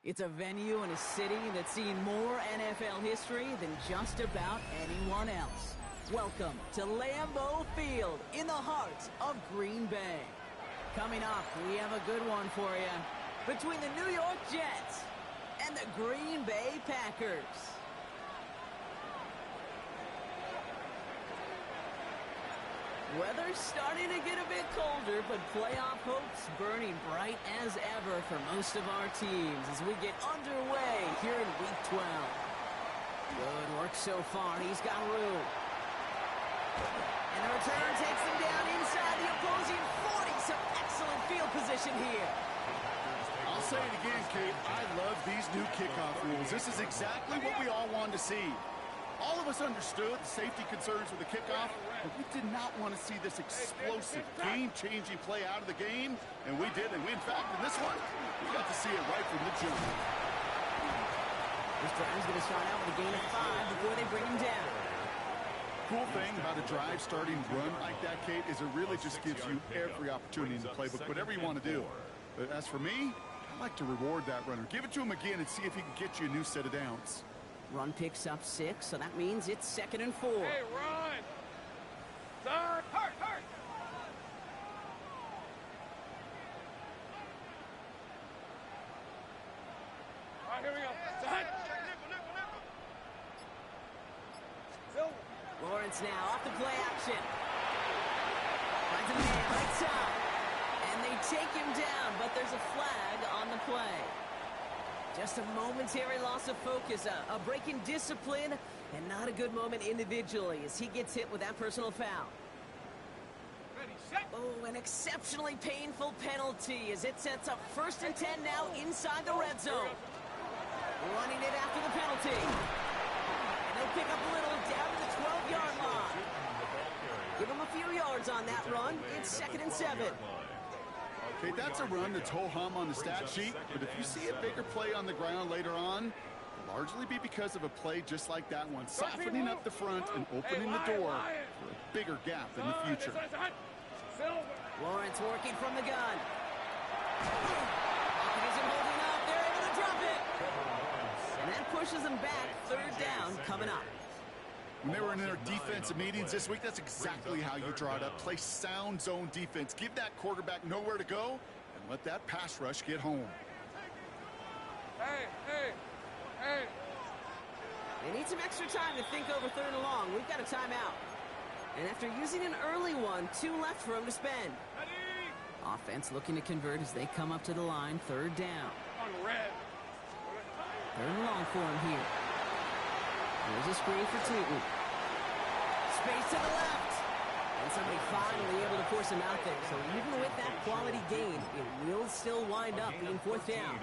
It's a venue and a city that's seen more NFL history than just about anyone else. Welcome to Lambeau Field in the heart of Green Bay. Coming up, we have a good one for you. Between the New York Jets and the Green Bay Packers. Weather's starting to get a bit colder, but playoff hopes burning bright as ever for most of our teams as we get underway here in Week 12. Good work so far. He's got room. And the return takes him down inside the opposing 40. Some excellent field position here. I'll say it again, Kate. I love these new kickoff rules. This is exactly what we all wanted to see. All of us understood the safety concerns with the kickoff, but we did not want to see this explosive, game-changing play out of the game, and we did. And in fact, in this one, we got to see it right from the jump. This drive's going to start out with a gain of 5 before they bring him down. Cool thing about a drive starting run like that, Kate, is it really just gives you every opportunity in the playbook, whatever you want to do. But as for me, I like to reward that runner. Give it to him again and see if he can get you a new set of downs. Run picks up 6, so that means it's 2nd and 4. Hey, run! Third! Hurt! All right, here we go. Silver. Lawrence now off the play action. Finds a man right side. And they take him down, but there's a flag on the play. Just a momentary loss of focus, a break in discipline, and not a good moment individually as he gets hit with that personal foul. Ready, set. Oh, an exceptionally painful penalty as it sets up 1st and 10 now inside the red zone. Running it after the penalty. And they'll pick up a little down to the 12-yard line. Give him a few yards on that run. It's 2nd and 7. Okay, that's a run that's ho-hum on the stat sheet, but if you see a bigger play on the ground later on, it'll largely be because of a play just like that one, softening up the front and opening the door for a bigger gap in the future. Lawrence working from the gun. Isn't holding up. They're able to drop it. And that pushes them back. 3rd down coming up. When they were in their defensive meetings this week, that's exactly how you draw it up. Play sound zone defense. Give that quarterback nowhere to go and let that pass rush get home. Hey! They need some extra time to think over 3rd and long. We've got a timeout. And after using an early one, 2 left for him to spend. Ready? Offense looking to convert as they come up to the line. 3rd down. On red. 3rd and long for him here. There's a screen for Tootin. Space to the left. And somebody finally able to force him out there. So even with that quality gain, it will still wind up being 4th down.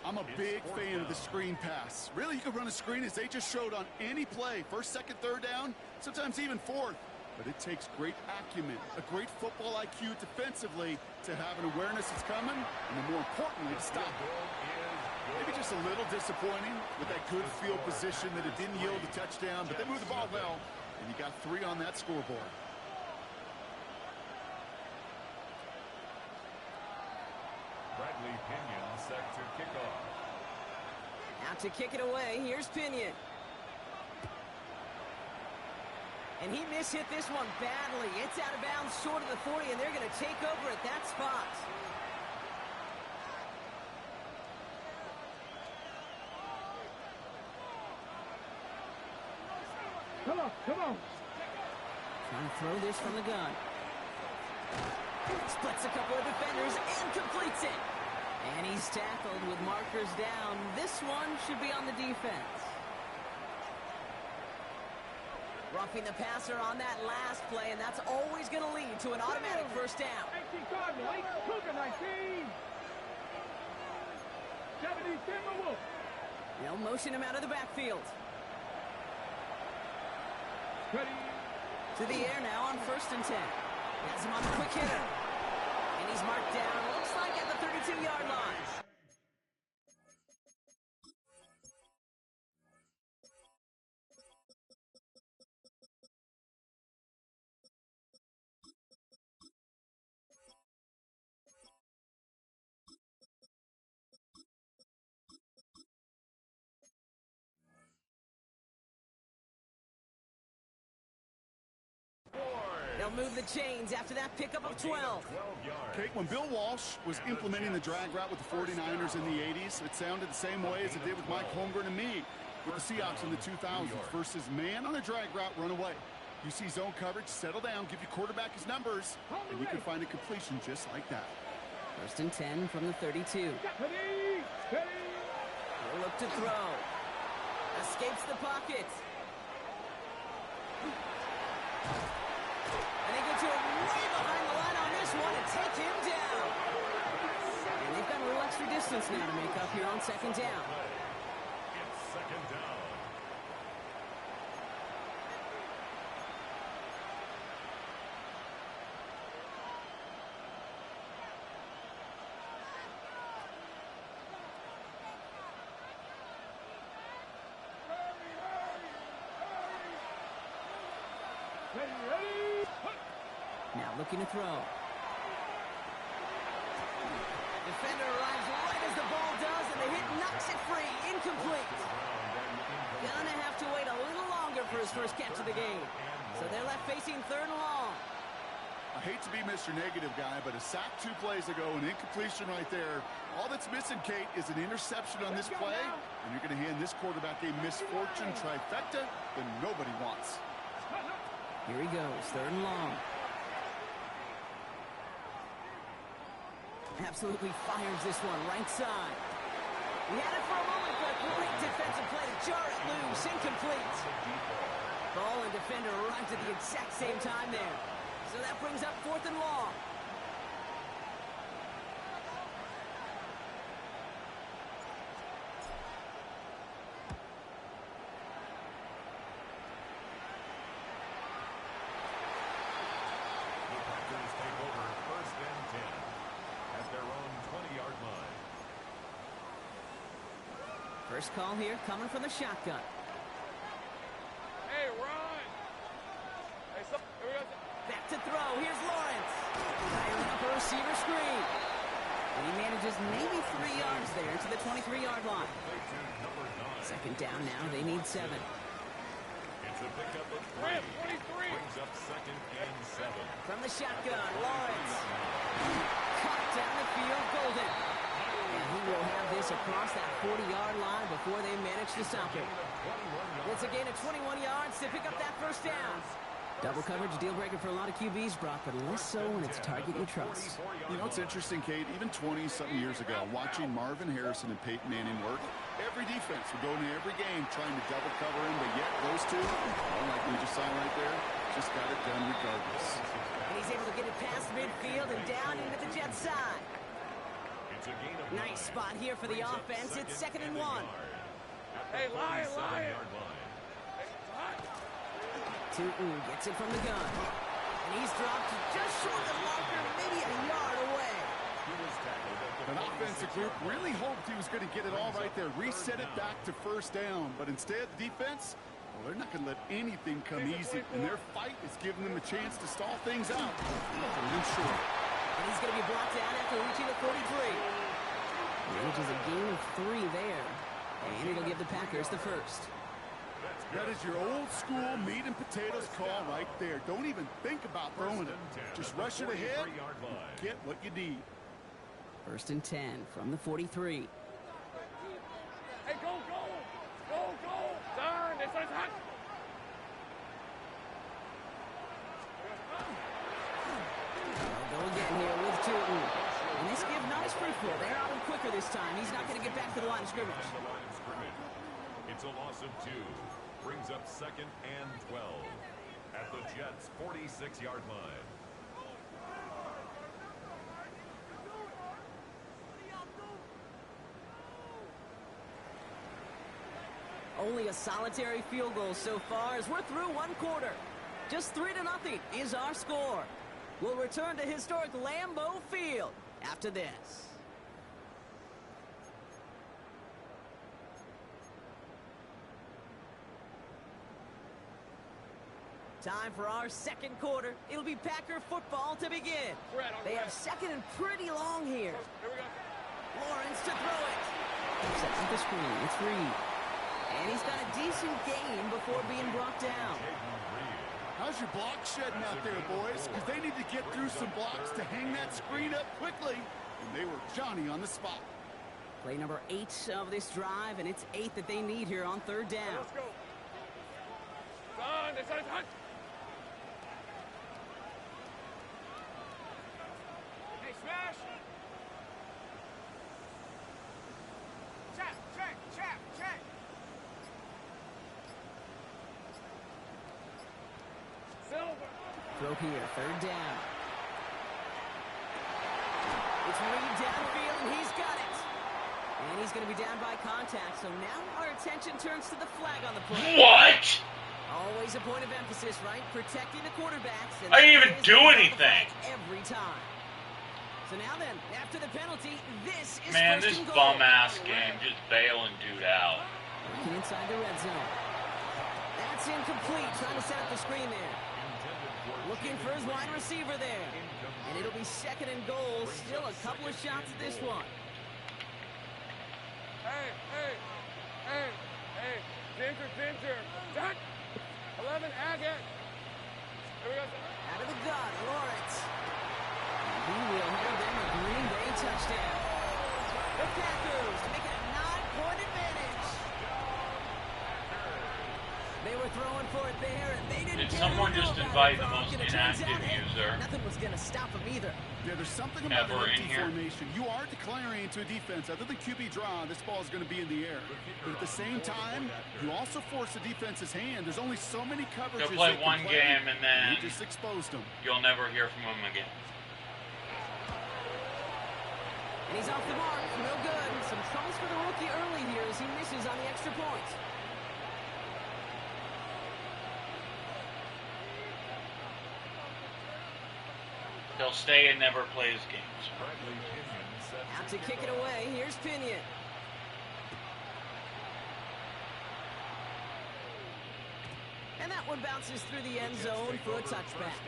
I'm a big fan of the screen pass. Really, you can run a screen as they just showed on any play. 1st, 2nd, 3rd down, sometimes even 4th. But it takes great acumen, a great football IQ defensively to have an awareness it's coming, and then more importantly, to stop it. Maybe just a little disappointing with that good field position that it didn't yield a touchdown, but they moved the ball well, and you got 3 on that scoreboard. Bradley Pinion set to kick off. Out to kick it away, here's Pinion. And he mishit this one badly. It's out of bounds short of the 40, and they're going to take over at that spot. Come on. Trying to throw this from the gun. Splits a couple of defenders and completes it. And he's tackled with markers down. This one should be on the defense. Roughing the passer on that last play, and that's always going to lead to an automatic 1st down. 18 Cardinal, 8 Cougar, 19. 70 Timberwolves. They'll motion him out of the backfield. Ready? To the air now on 1st and 10. Has him on the quick hitter. And he's marked down, looks like at the 32-yard line. move the chains after that pickup of 12. Kate, when Bill Walsh was implementing the drag route with the 49ers in the 80s, it sounded the same way as it did with Mike Holmgren and me with the Seahawks in the 2000s versus man on a drag route, run away. You see zone coverage, settle down, give your quarterback his numbers, and you can find a completion just like that. 1st and 10 from the 32. He'll look to throw. Escapes the pocket. And they get to him way behind the line on this one and take him down. And they've got a little extra distance now to make up here on 2nd down. It's 2nd down. Now looking to throw. Defender arrives right as the ball does, and the hit knocks it free. Incomplete. Gonna have to wait a little longer for his first catch of the game. So they're left facing 3rd and long. I hate to be Mr. Negative guy, but a sack 2 plays ago, an incompletion right there. All that's missing, Kate, is an interception on this play, and you're going to hand this quarterback a misfortune trifecta that nobody wants. Here he goes, 3rd and long. Absolutely fires this one right side. He had it for a moment, but great defensive play to jar it loose. Incomplete. Ball and defender arrived at the exact same time there. So that brings up 4th and long. The Packers take over 1st and 10 at their own 20-yard line. First call here coming from the shotgun. Hey, run! Hey, here we go. Back to throw. Here's Lawrence. Firing up a receiver screen. And he manages maybe 3 yards there to the 23-yard line. 2nd down now. They need 7. It's a pickup of 3. 23. Brings up 2nd and 7. From the shotgun, Lawrence. Caught down the field, Golden. And he will have this across that 40-yard line before they manage to stop him. It's a gain of 21 yards to pick up that first down. Double coverage, deal breaker for a lot of QBs, Brock, but less so when it's a target you trust. You know, it's interesting, Kate, even 20-something years ago, watching Marvin Harrison and Peyton Manning work, every defense would go into every game trying to double cover him, but yet those two, like we just saw right there, just got it done regardless. And he's able to get it past midfield and down into the Jets side. It's a gain of Nice spot here for the offense. It's 2nd and 1. Hey, Lion! Tootin gets it from the gun. And he's dropped just short of the marker, maybe a yard away. An offensive group really hoped he was going to get it all right there, reset it back to 1st down. But instead, the defense, well, they're not going to let anything come easy. And their fight is giving them a chance to stall things out. And short. And he's going to be brought down after reaching the 43. Manages a gain of 3 there. And it'll give the Packers the first. That is your old school meat and potatoes call right there. Don't even think about throwing it. Just rush it ahead and get what you need. 1st and 10 from the 43. Hey, go! Darn, this one's hot. They'll go again here with Tootin. And this give not as fruitful. They're out quicker this time. He's not going to get back to the line of scrimmage. It's a loss of 2. Brings up 2nd and 12 at the Jets' 46-yard line. Only a solitary field goal so far as we're through 1 quarter. Just 3-0 is our score. We'll return to historic Lambeau Field after this. Time for our 2nd quarter. It'll be Packer football to begin. They have 2nd and pretty long here. Here we go. Lawrence to throw it. Set up the screen. It's Reed. And he's got a decent gain before being brought down. How's your block shedding out there, boys? Because they need to get through some blocks to hang that screen up quickly. And they were Johnny on the spot. Play number 8 of this drive, and it's 8 that they need here on 3rd down. Let's go. Son, it's on. Hey, smash. Check. Silver. Throw here, 3rd down. It's Reed downfield, and he's got it. And he's going to be down by contact, so now our attention turns to the flag on the play. What? Always a point of emphasis, right? Protecting the quarterbacks. And I didn't even do anything. Every time. So now then, after the penalty, this is Man, first this and goal. bum-ass game, just bailing dude out. Working inside the red zone. That's incomplete, trying to set up the screen there. Looking for his wide receiver there. And it'll be 2nd and goal. Still a couple of shots at this one. Hey. Ginger. Jack. 11, Agate. Here we go. Out of the gun, Lawrence. And he will have them a Green Bay touchdown. The Packers make it a 9-point advantage. They were throwing for it there, and they didn't Did care someone who just about invite it, the Brock, most and it turns inactive out, hey, user? nothing was going to stop them either. Yeah, there's something about Ever an in empty here? formation. You are declaring into a defense. Other than QB draw, this ball is going to be in the air. But at the same time, you also force the defense's hand. There's only so many coverages They'll play they can one play. game and then You just exposed them. you'll never hear from him again. And he's off the mark. No good. Some troubles for the rookie early here as he misses on the extra point. He'll stay and never play his games. Out to kick it away. Here's Pinion. And that one bounces through the end zone for a touchback.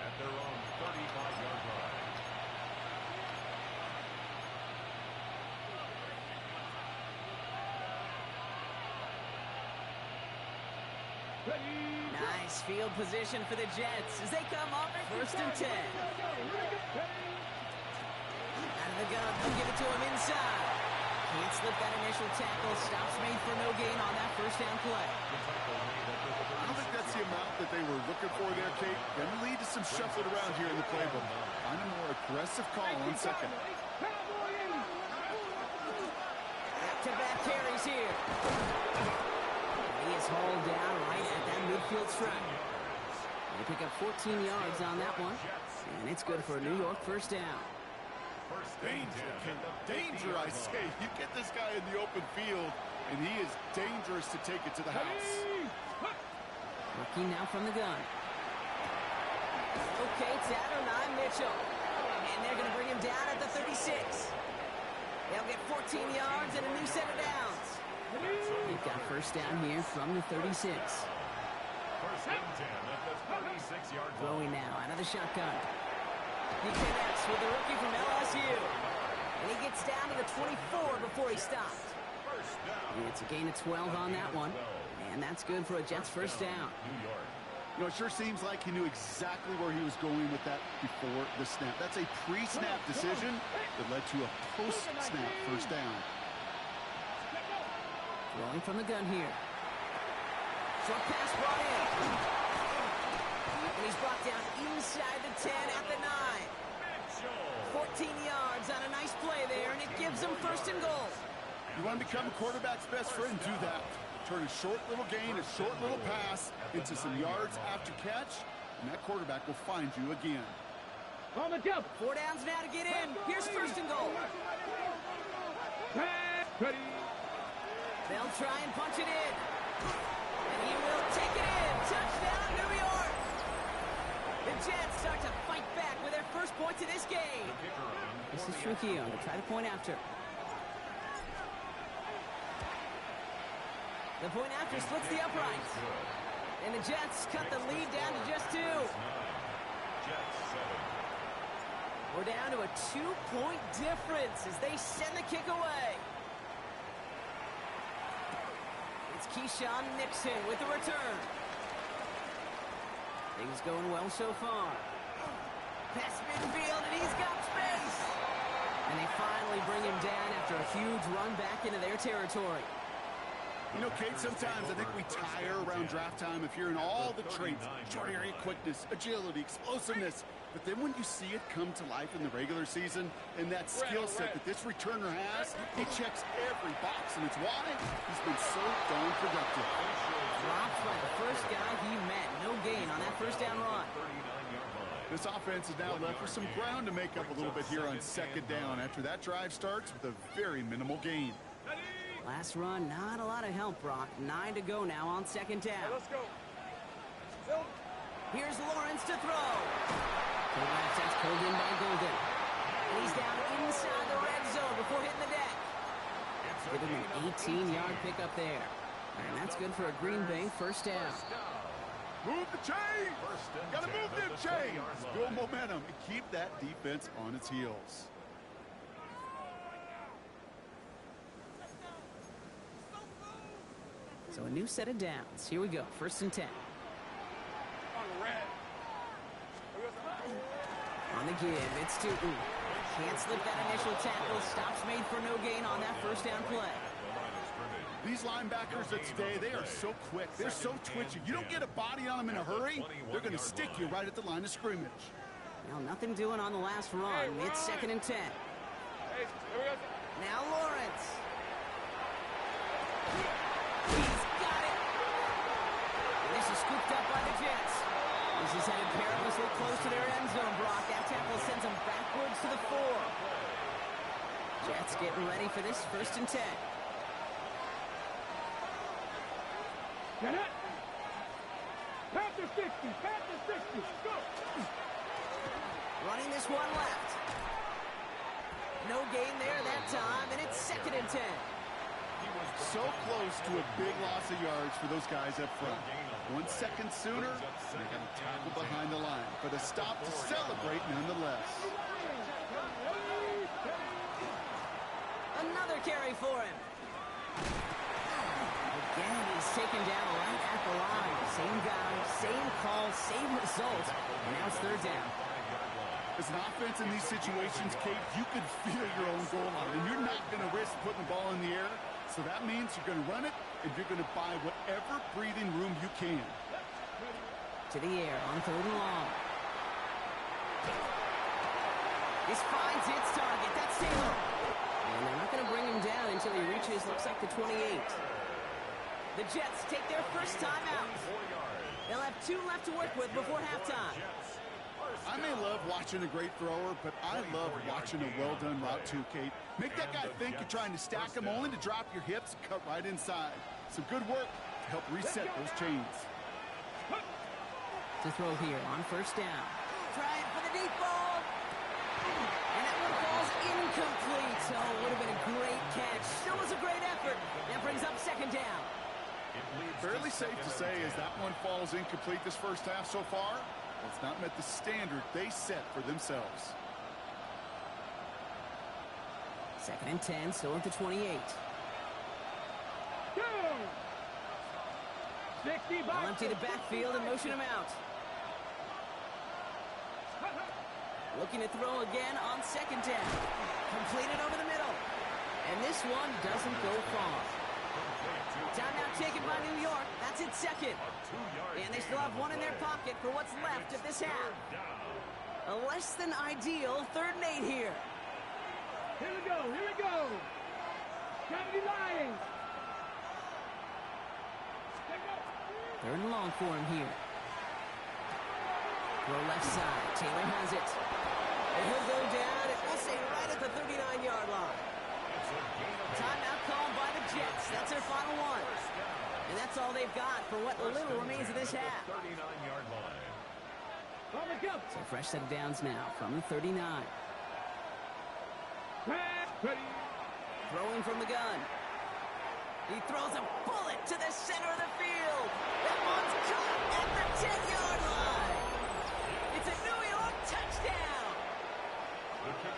At their own 35-yard line. Nice field position for the Jets as they come up 1st and 10. Out of the gun, they'll give it to him inside. Can't slip that initial tackle. Stops made for no gain on that 1st down play. I don't think that's the amount that they were looking for there, Kate. Going to lead to some shuffling around here in the playbook. Find a more aggressive call on 2nd. Back-to-back carries here. He is hauled down right at that midfield stripe. They pick up 14 yards on that one. And it's good for a New York 1st down. Danger, I say. You get this guy in the open field, and he is dangerous to take it to the house. Looking now from the gun. Okay, it's Adonai Mitchell. And they're going to bring him down at the 36. They'll get 14 yards and a new set of downs. They've got 1st down here from the 36. 1st and 10 at the 36-yard line. Throwing now out of the shotgun. He connects with the rookie from LSU. And he gets down to the 24 before he stops. And it's a gain of 12 on that one. And that's good for a Jets 1st down. You know, it sure seems like he knew exactly where he was going with that before the snap. That's a pre-snap decision that led to a post-snap 1st down. Throwing from the gun here. Short pass brought in. And he's brought down inside the 10 at the 9. 14 yards on a nice play there, and it gives them 1st and goal. You want to become a quarterback's best friend, do that. Turn a short little gain, a short little pass into some yards after catch, and that quarterback will find you again. On the jump. 4 downs now to get in. Here's 1st and goal. Ready. They'll try and punch it in. And he will take it in. Touchdown, New York. The Jets start to fight back with their 1st points of this game. This is Trujillo to try to point after. The point after splits the uprights. And the Jets cut the lead down to just 2. We're down to a 2-point difference as they send the kick away. It's Keyshawn Nixon with the return. Things going well so far. Pass midfield, and he's got space. And they finally bring him down after a huge run back into their territory. You know, Kate, sometimes I think we tire around draft time if you're in all the traits, short area quickness, agility, explosiveness. But then when you see it come to life in the regular season and that skill set that this returner has, he checks every box, and it's why he's been so darn productive. Dropped by the first guy he met. No gain on that first down run. This offense is now left with some ground to make up a little bit here on second down after that drive starts with a very minimal gain. Last run, not a lot of help, Brock. 9 to go now on second down. Let's go. Here's Lawrence to throw. To the left, that's pulled in by Golden. And he's down inside the red zone before hitting the deck. Give him an 18-yard pickup there. And that's good for a Green Bay first down. Move the chains! Gotta move them chains! Build momentum and keep that defense on its heels. So a new set of downs. Here we go. First and 10. On the give, it's to can't slip that initial tackle. Stops made for no gain on that first down play. These linebackers of today, they are so quick. They're so twitchy. You don't get a body on them in a hurry, they're going to stick you right at the line of scrimmage. Well, nothing doing on the last run. It's second and 10. Now Lawrence. He's got it. And this is scooped up by the Jets. This is headed perilously close to their end zone, Brock. That tackle sends them backwards to the 4. Jets getting ready for this first and 10. Get it. Panther 60. Panther 60. Go. Running this one left. No gain there that time, and it's second and 10. So close to a big loss of yards for those guys up front. 1 second sooner, they got a tackle behind the line, but a stop to celebrate nonetheless. Another carry for him. Again, he's taken down right at the line. Same guy, same call, same result. And now it's third down. As an offense in these situations, Kate, you could feel your own goal line, and you're not going to risk putting the ball in the air. So that means you're going to run it, and you're going to buy whatever breathing room you can. To the air on third and long. This finds its target. That's Taylor. And they're not going to bring him down until he reaches, looks like the 28. The Jets take their first time out. They'll have 2 left to work with before halftime. I may love watching a great thrower, but I love watching a well-done route too, Kate. Make that guy think you're trying to stack him only to drop your hips and cut right inside. Some good work to help reset those chains. To throw here on first down. Trying for the deep ball. And that one falls incomplete. Oh, it would have been a great catch. Still was a great effort. That brings up second down. Fairly safe to say as that one falls incomplete this first half so far, it's not met the standard they set for themselves. Second and 10, still at the 28. Go. 60 They'll empty the backfield and motion him out. Looking to throw again on second down. Completed over the middle. And this one doesn't go far. Timeout taken by New York. That's its second. And they still have one in their pocket for what's left of this half. A less than ideal 3rd and 8 here. Here we go. Here we go. 70 Lions. 3rd and long for him here. Throw left side. Taylor has it. And he'll go down, and we'll say right at the 39-yard line. Timeout called by the Jets. That's their final one. And that's all they've got for what little remains of this half. 39-yard line. So fresh set of downs now from the 39. Throwing from the gun. He throws a bullet to the center of the field. That one's caught at the 10-yard line. It's a New York touchdown.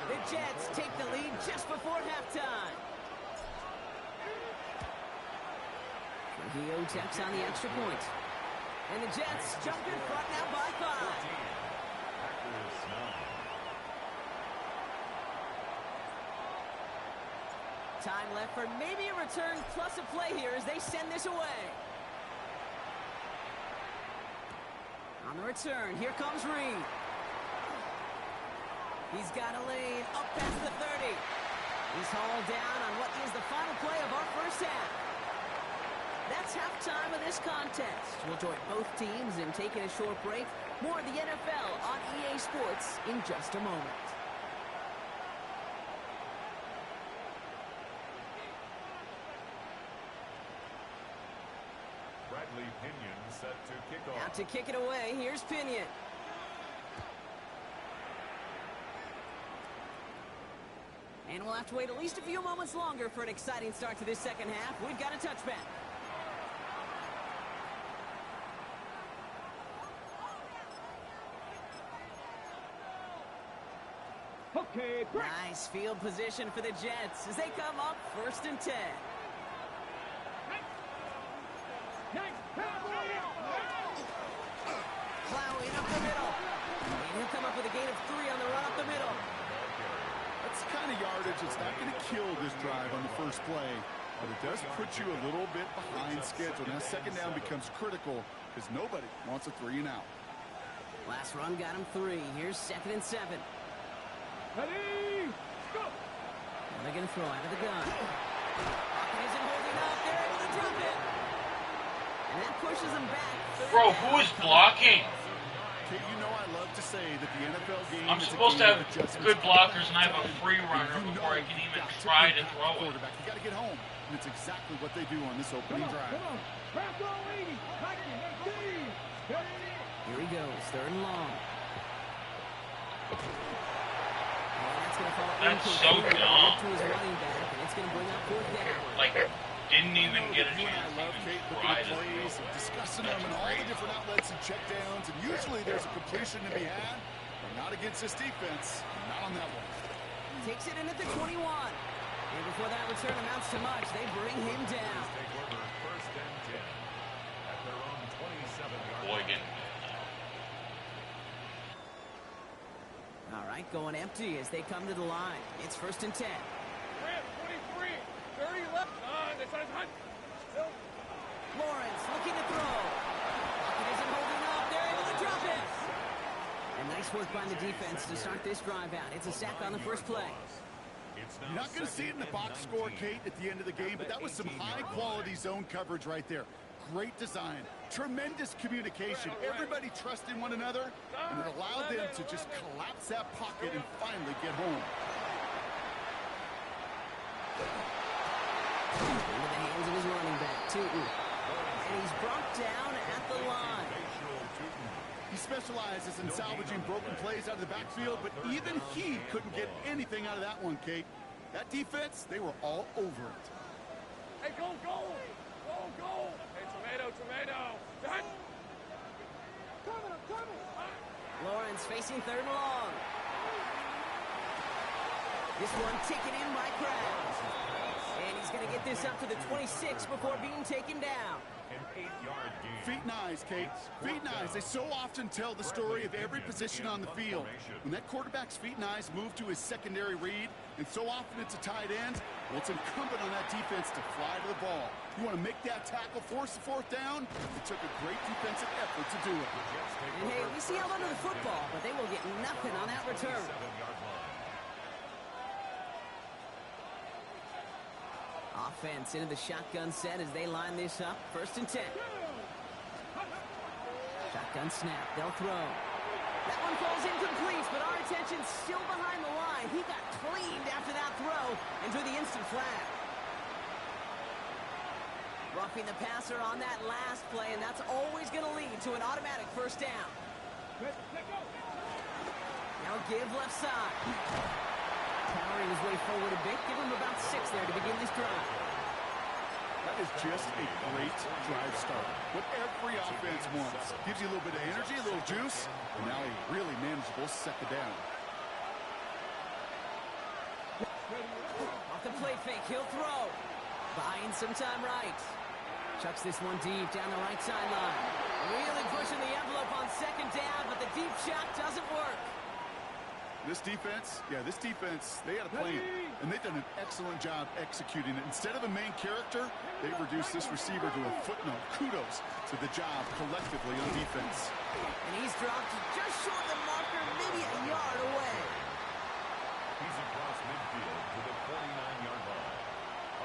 The Jets take the lead just before halftime. Trujillo checks on the extra point. And the Jets jump in front now by 5. Packers 9. Time left for maybe a return plus a play here as they send this away. On the return, here comes Reed. He's got a lane up past the 30. He's hauled down on what is the final play of our first half. That's halftime of this contest. We'll join both teams in taking a short break. More of the NFL on EA Sports in just a moment. Bradley Pinion set to kick off. Out to kick it away, here's Pinion. And we'll have to wait at least a few moments longer for an exciting start to this second half. We've got a touchback. Okay, break. Nice field position for the Jets as they come up 1st and 10. Plowing up the middle. And he'll come up with a gain of 3 on the run up the middle. That's the kind of yardage that's not going to kill this drive on the first play, but it does put you a little bit behind schedule. Now, second down becomes critical because nobody wants a 3 and out. Last run got him 3. Here's 2nd and 7. Ready, go. Now they're going to throw out of the gun. Isn't holding up. They're able to drop it. And that pushes them back. Bro, who is blocking? Kate, you know I love to say that the NFL game I'm is supposed a to game have of adjustments. good blockers, and I have a free runner You before I know can you've even got try to impact throw it. quarterback. You got to get home, and it's exactly what they do on this opening drive. Come on. Back on 80. Back in 18. Here he goes. 3rd and long. That's going to fall That's into so dumb. to his running back, and it's going to bring up 4th down. Like, didn't even get a You and I chance to love even Kate try looking at to plays and discussing them and all the different outlets and checkdowns, and usually there's a completion to be had, but not against this defense. Not on that one. Takes it in at the 21. And before that return amounts to much, they bring him down. Take over 1st and 10 at their own 27-yard Boy, line. getting All right, going empty as they come to the line. It's 1st and 10. 23. 30 left. That's hot. Lawrence looking to throw. Pocket isn't holding up. They're able to drop it. And nice work by the defense to start this drive out. It's a sack on the first play. You're not going to see it in the box score, Kate, at the end of the game, but that was some high-quality zone coverage right there. Great design, tremendous communication, everybody trusting one another, and it allowed them to just collapse that pocket and finally get home. Into the hands of his running back, Tootin. And he's brought down at the line. He specializes in salvaging broken plays out of the backfield, but even he couldn't get anything out of that one, Kate. That defense, they were all over it. Hey, go, go. Go, go. Hey, tomato. Done. Coming. Lawrence facing 3rd and long. This one taken in by Krabs. And he's going to get this up to the 26 before being taken down. An 8-yard gain. Feet and eyes, Kate. Feet and eyes. They so often tell the story of every position on the field. When that quarterback's feet and eyes move to his secondary read, and so often it's a tight end, well, it's incumbent on that defense to fly to the ball. You want to make that tackle, force the 4th down? It took a great defensive effort to do it. And hey, we see held onto the football, but they will get nothing on that return. 7-yard line. Offense into the shotgun set as they line this up. 1st and 10. Shotgun snap. They'll throw. That one falls incomplete, but our attention's still behind the line. He got cleaned after that throw and drew the instant flag. Roughing the passer on that last play, and that's always going to lead to an automatic 1st down. Now give left side. Powering his way forward a bit. Give him about 6 there to begin this drive. That is just a great drive start. What every offense wants. Gives you a little bit of energy, a little juice, and now a really manageable 2nd down. Off the play fake, he'll throw. Buying some time right. Chucks this one deep down the right sideline. Really pushing the envelope on second down, but the deep shot doesn't work. This defense, they had a plan, and they've done an excellent job executing it. Instead of a main character, they've reduced this receiver to a footnote. Kudos to the job collectively on defense. And he's dropped just short of the marker, maybe a yard away. He's across midfield to the 49-yard line.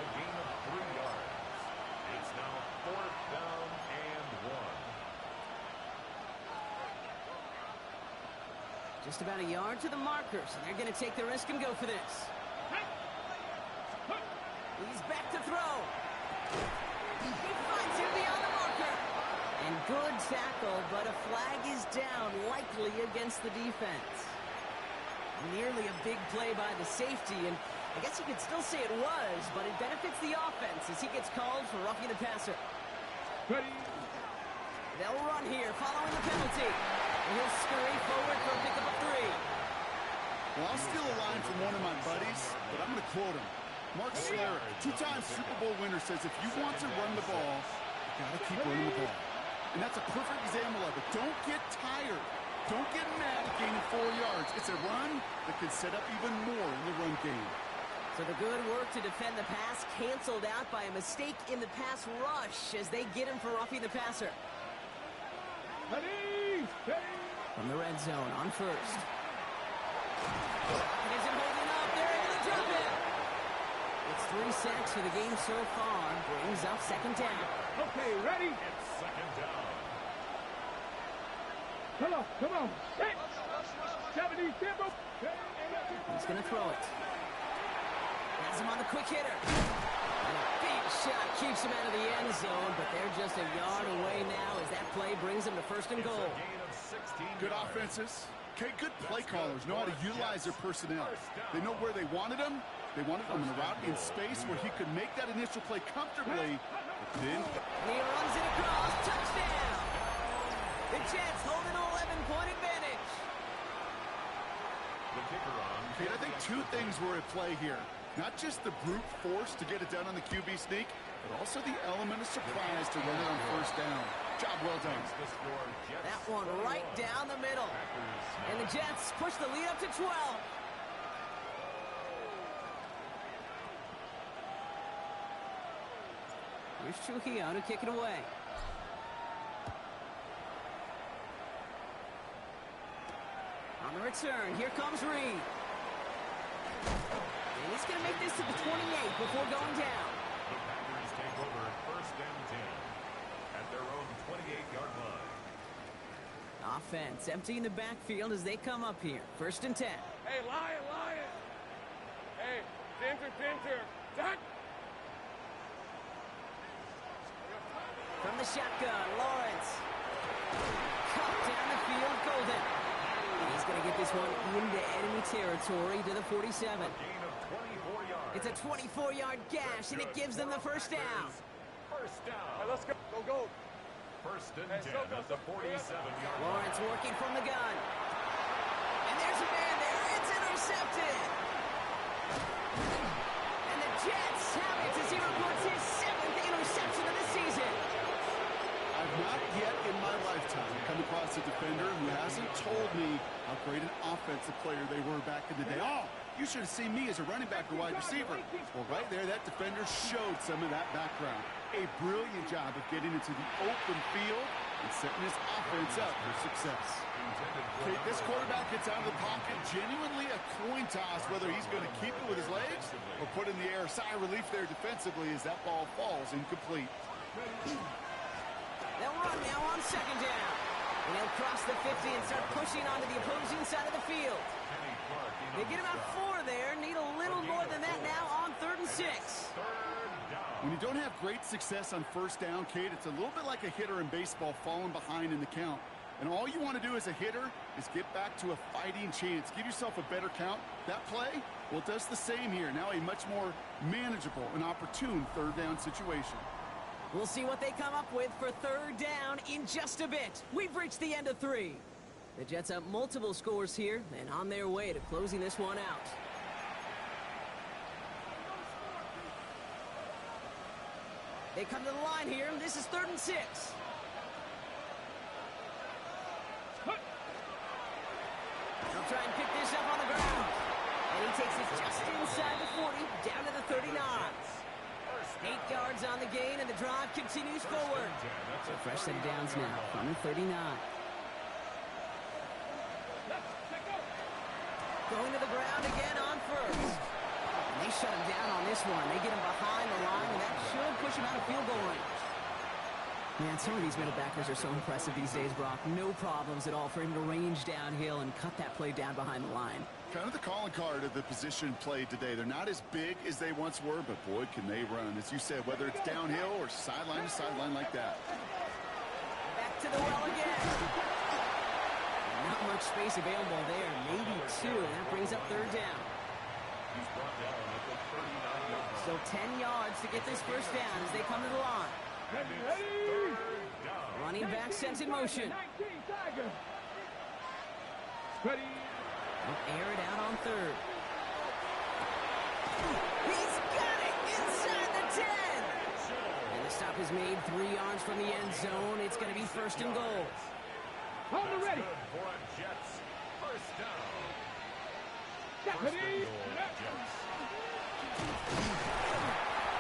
A gain of 3 yards. It's now 4th down and 1. Just about a yard to the markers, and they're going to take the risk and go for this. He's back to throw. He finds him beyond the marker. And good tackle, but a flag is down, likely against the defense. Nearly a big play by the safety, and I guess you could still say it was, but it benefits the offense as he gets called for roughing the passer. Ready. They'll run here following the penalty. And he'll scurry forward for a pickup of 3. Well, I'll steal a line from one of my buddies, but I'm going to quote him. Mark Slayer, 2-time Super Bowl winner, says if you want to run the ball, you got to keep running the ball. And that's a perfect example of it. Don't get tired. Don't get mad at gaining 4 yards. It's a run that can set up even more in the run game. So the good work to defend the pass canceled out by a mistake in the pass rush as they get him for roughing the passer. Ready. From the red zone on first. And isn't holding up. They're able to drop it. It's 3 sacks for the game so far. Brings up second down. Okay, ready. It's second down. Come on. Hey. 70, tempo. He's going to throw it. Has him on the quick hitter. And a big shot keeps him out of the end zone, but they're just a yard away now as that play brings them to first and goal. It's a gain of 16 Good yards. offenses. Okay, good play callers know how to utilize their personnel. They know where they wanted him. They wanted him in a route in space where he could make that initial play comfortably. But then And he runs it across. Touchdown! The Jets hold an 11-point advantage. The kicker on. Kate, I think 2 things were at play here. Not just the brute force to get it done on the QB sneak, but also the element of surprise to run it on first down. Job well done. The score, Jets That one right down the middle. And the Jets push the lead up to 12. Here's Trujillo to kick it away. On the return, here comes Reed. And he's going to make this to the 28 before going down. The Packers take over first and 10 at their own 28-yard line. Offense emptying the backfield as they come up here. First and 10. Hey, Lion. Hey, Dinter. Duck. From the shotgun, Lawrence. Cut down the field, Golden. He's going to get this one into enemy territory to the 47. Gain of 24 yards. It's a 24-yard gash, and it gives them the first down. First down. Hey, let's go. Go. First and Hey, 10 go. at the 47-yard line. Lawrence working from the gun. And there's a man there. It's intercepted. And the Jets have it as he reports his 7th interception of the season. I've not yet in my lifetime come across a defender who hasn't told me how great an offensive player they were back in the day. Oh, you should have seen me as a running back or wide receiver. Well, right there, that defender showed some of that background. A brilliant job of getting into the open field and setting his offense up for success. Okay, this quarterback gets out of the pocket, genuinely a coin toss whether he's going to keep it with his legs or put in the air. Sigh of relief there defensively as that ball falls incomplete. They'll run now on second down. And they'll cross the 50 and start pushing onto the opposing side of the field. They get about 4 there. Need a little more than that now on 3rd and 6. When you don't have great success on first down, Kate, it's a little bit like a hitter in baseball falling behind in the count. And all you want to do as a hitter is get back to a fighting chance. Give yourself a better count. That play, well, it does the same here. Now a much more manageable and opportune 3rd down situation. We'll see what they come up with for 3rd down in just a bit. We've reached the end of 3. The Jets up multiple scores here and on their way to closing this one out. They come to the line here. This is 3rd and 6. try and pick this up on the ground. And he takes it just inside the 40, down to the 39. 8 yards on the gain, and the drive continues forward. So fresh set of downs now from the 39. Going to the ground again on first. And they shut him down on this one. They get him behind the line, and that should push him out of field goal range. Man, some of these middle backers are so impressive these days, Brock. No problems at all for him to range downhill and cut that play down behind the line. Kind of the calling card of the position played today. They're not as big as they once were, but boy, can they run. As you said, whether it's downhill or sideline to sideline like that. Back to the well again. Not much space available there. Maybe 2, and that brings up third down. He's brought down at the 39-yard line. So 10 yards to get this first down as they come to the line. Running back sent in motion. Ready. They'll air it out on third. He's got it inside the 10. And the stop is made 3 yards from the end zone. It's going to be first and goal. On the ready. Good for a Jets first down. Deputy.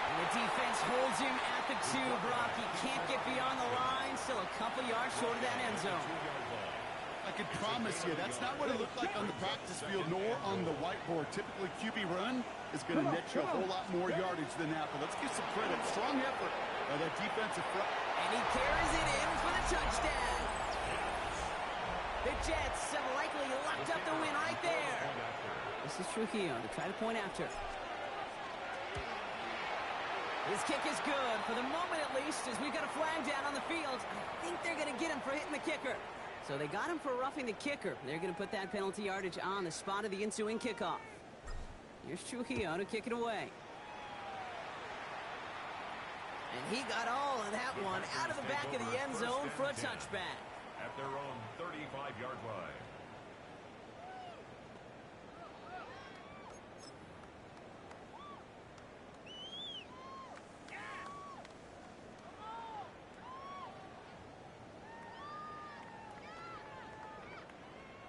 And the defense holds him at the 2, Brock. He can't get beyond the line. Still a couple yards short of that end zone. I could promise you that's not what it looked like on the practice field nor on the whiteboard. Typically, QB run is going to net you a whole lot more yardage than that. But let's give some credit. Strong effort by that defensive front. And he carries it in for the touchdown. The Jets have likely locked up the win right there. This is Trujillo to try to point after. His kick is good, for the moment at least, as we've got a flag down on the field. I think they're going to get him for hitting the kicker. So they got him for roughing the kicker. They're going to put that penalty yardage on the spot of the ensuing kickoff. Here's Trujillo to kick it away. And he got all of that one out of the back of the end zone for a touchback. At their own 35-yard line.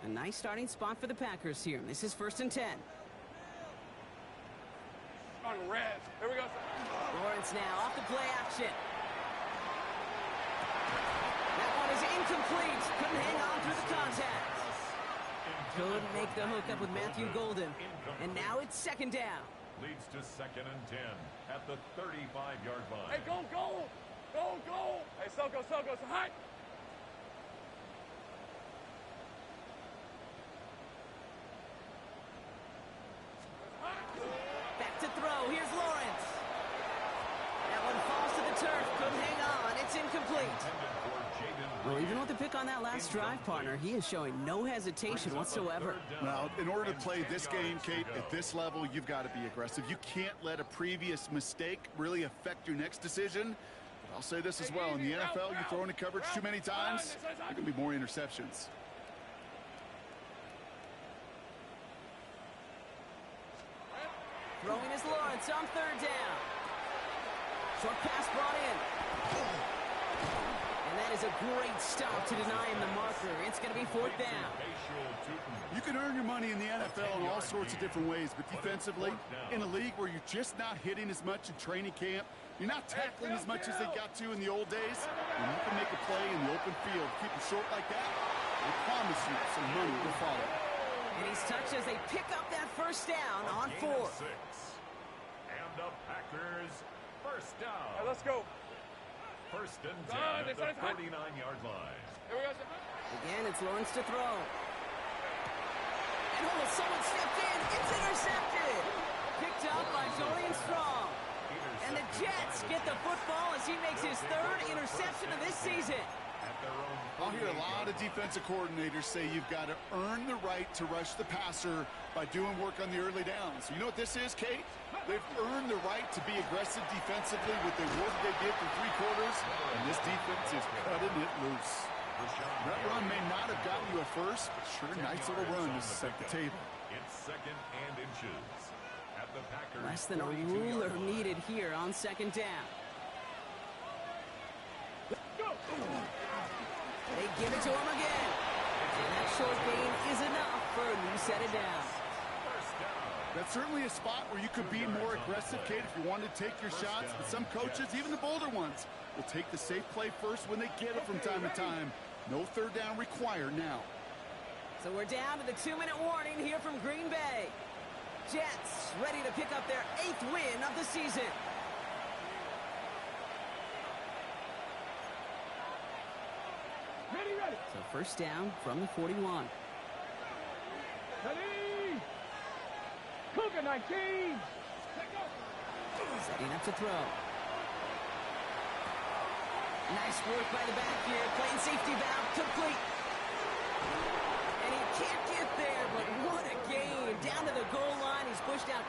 A nice starting spot for the Packers here. This is first and 10. On red. Here we go. Lawrence now off the play action. That one is incomplete. Couldn't hang on through the contact. Couldn't make the hook up with Matthew Golden. And now it's second down. Leads to second and 10 at the 35-yard line. Hey, go, go. Go, go. Hey, so go. Hi. Back to throw. Here's Lawrence. That one falls to the turf. Couldn't hang on. It's incomplete. Well, even with the pick on that last drive, partner, he is showing no hesitation whatsoever. Now, in order to play this game, Kate, at this level, you've got to be aggressive. You can't let a previous mistake really affect your next decision. But I'll say this as well. In the NFL, you throw into coverage too many times, there can be more interceptions. Throwing is Lawrence on third down. Short pass brought in. And that is a great stop to deny him the marker. It's going to be fourth down. You can earn your money in the NFL in all sorts of different ways, but defensively, in a league where you're just not hitting as much in training camp, you're not tackling as much as they got to in the old days, and you can make a play in the open field, keep it short like that, I promise you some money will follow. And he's touched as they pick up that first down on fourth. And the Packers first down. Right, let's go. First and 10 at the 49-yard line. Here we go. Again, it's Lawrence to throw. And oh, someone stepped in. It's intercepted. Picked up by Dorian Strong. And the Jets get the football as he makes his third interception of this season. I'll hear a lot of defensive coordinators say you've got to earn the right to rush the passer by doing work on the early downs. You know what this is, Kate? They've earned the right to be aggressive defensively with the work they did for 3 quarters, and this defense is cutting it loose. That run may not have gotten you a first, but sure, nice little run to set the table. It's second and inches at the Packers. Less than a ruler needed here on second down. They give it to him again. And that short gain is enough for a new set of downs. That's certainly a spot where you could be more aggressive, Kate, if you wanted to take your shots. But some coaches, even the bolder ones, will take the safe play first when they get it from time to time. No third down required now. So we're down to the 2-minute warning here from Green Bay. Jets ready to pick up their 8th win of the season. Ready, ready. So first down from the 41. Ready. Cougar 19. Setting up to throw. Nice work by the back here. Playing safety valve. Complete. And he can't get there, but what a game. Down to the goal line. He's pushed out